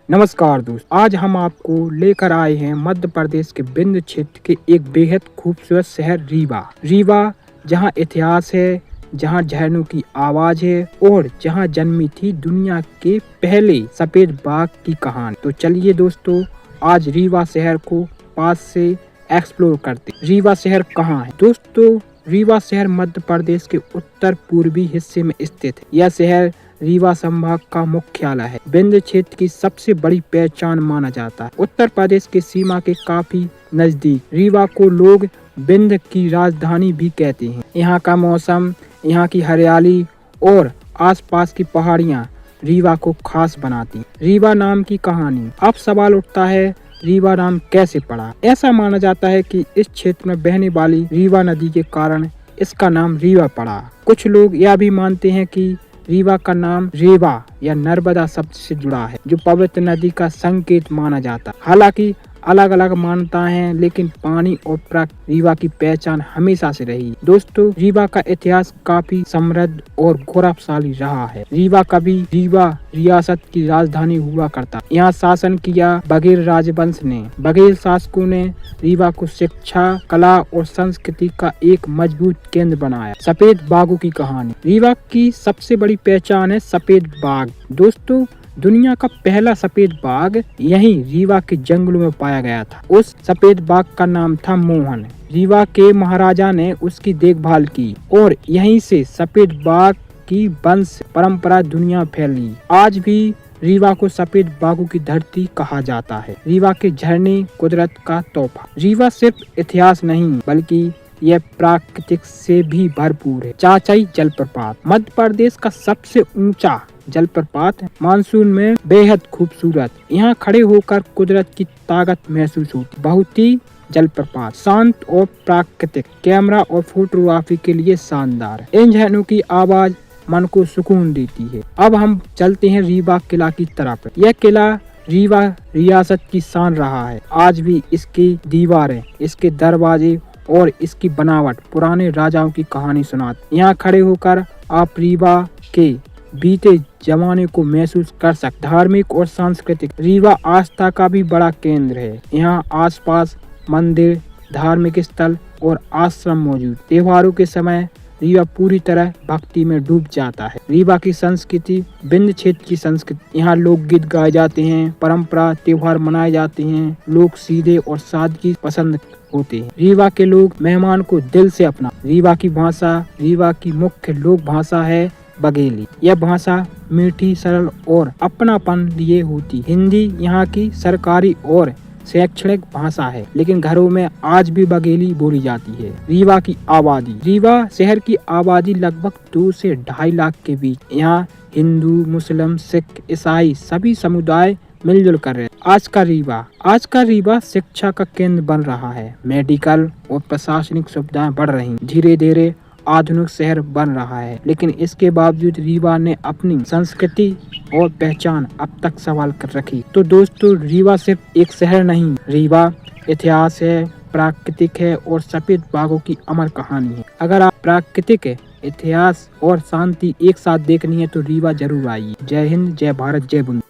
नमस्कार दोस्त, आज हम आपको लेकर आए हैं मध्य प्रदेश के विंध्य क्षेत्र के एक बेहद खूबसूरत शहर रीवा। रीवा जहां इतिहास है, जहां झरनों की आवाज है और जहां जन्मी थी दुनिया के पहले सफेद बाघ की कहानी। तो चलिए दोस्तों, आज रीवा शहर को पास से एक्सप्लोर करते। रीवा शहर कहाँ है? दोस्तों, रीवा शहर मध्य प्रदेश के उत्तर पूर्वी हिस्से में स्थित है। यह शहर रीवा संभाग का मुख्यालय है। विंध्य क्षेत्र की सबसे बड़ी पहचान माना जाता है। उत्तर प्रदेश की सीमा के काफी नजदीक रीवा को लोग विंध्य की राजधानी भी कहते हैं। यहाँ का मौसम, यहाँ की हरियाली और आसपास की पहाड़ियाँ रीवा को खास बनाती हैं। रीवा नाम की कहानी। अब सवाल उठता है, रीवा नाम कैसे पड़ा? ऐसा माना जाता है कि इस क्षेत्र में बहने वाली रीवा नदी के कारण इसका नाम रीवा पड़ा। कुछ लोग यह भी मानते हैं कि रीवा का नाम रेवा या नर्मदा शब्द से जुड़ा है, जो पवित्र नदी का संकेत माना जाता है। हालांकि अलग अलग मान्यताएं हैं, लेकिन पानी और प्रकृति रीवा की पहचान हमेशा से रही। दोस्तों, रीवा का इतिहास काफी समृद्ध और गौरवशाली रहा है। रीवा कभी रीवा रियासत की राजधानी हुआ करता। यहाँ शासन किया बघेल राजवंश ने। बघेल शासकों ने रीवा को शिक्षा, कला और संस्कृति का एक मजबूत केंद्र बनाया। सफेद बाघों की कहानी। रीवा की सबसे बड़ी पहचान है सफेद बाघ। दोस्तों, दुनिया का पहला सफेद बाघ यहीं रीवा के जंगलों में पाया गया था। उस सफेद बाघ का नाम था मोहन। रीवा के महाराजा ने उसकी देखभाल की और यहीं से सफेद बाघ की वंश परंपरा दुनिया फैली। आज भी रीवा को सफेद बाघों की धरती कहा जाता है। रीवा के झरने कुदरत का तोहफा। रीवा सिर्फ इतिहास नहीं बल्कि यह प्राकृतिक से भी भरपूर है। चाचाई जलप्रपात मध्य प्रदेश का सबसे ऊंचा जलप्रपात है। मानसून में बेहद खूबसूरत। यहाँ खड़े होकर कुदरत की ताकत महसूस होती। बहुत ही जलप्रपात शांत और प्राकृतिक, कैमरा और फोटोग्राफी के लिए शानदार है। इन झरनों की आवाज मन को सुकून देती है। अब हम चलते हैं रीवा किला की तरफ। यह किला रीवा रियासत की शान रहा है। आज भी इसकी दीवारें, इसके दरवाजे और इसकी बनावट पुराने राजाओं की कहानी सुनाती। यहाँ खड़े होकर आप रीवा के बीते जमाने को महसूस कर सकते। धार्मिक और सांस्कृतिक। रीवा आस्था का भी बड़ा केंद्र है। यहाँ आसपास मंदिर, धार्मिक स्थल और आश्रम मौजूद। त्योहारों के समय रीवा पूरी तरह भक्ति में डूब जाता है। रीवा की संस्कृति। विंध्य क्षेत्र की संस्कृति। यहाँ लोकगीत गाए जाते हैं, परंपरा त्योहार मनाए जाते हैं। लोग सीधे और सादगी पसंद होते हैं। रीवा के लोग मेहमान को दिल से अपना। रीवा की भाषा। रीवा की मुख्य लोक भाषा है बघेली। यह भाषा मीठी, सरल और अपनापन लिए होती। हिंदी यहाँ की सरकारी और शैक्षणिक भाषा है, लेकिन घरों में आज भी बघेली बोली जाती है। रीवा की आबादी। रीवा शहर की आबादी लगभग 2 से 2.5 लाख के बीच। यहाँ हिंदू, मुस्लिम, सिख, ईसाई सभी समुदाय मिलजुल कर रहे। आज का रीवा शिक्षा का केंद्र बन रहा है। मेडिकल और प्रशासनिक सुविधाएं बढ़ रही। धीरे धीरे आधुनिक शहर बन रहा है, लेकिन इसके बावजूद रीवा ने अपनी संस्कृति और पहचान अब तक संभाल कर रखी। तो दोस्तों, रीवा सिर्फ एक शहर नहीं, रीवा इतिहास है, प्राकृतिक है और सफेद बाघों की अमर कहानी है। अगर आप प्राकृतिक इतिहास और शांति एक साथ देखनी है तो रीवा जरूर आइए। जय हिंद, जय भारत, जय बुंद।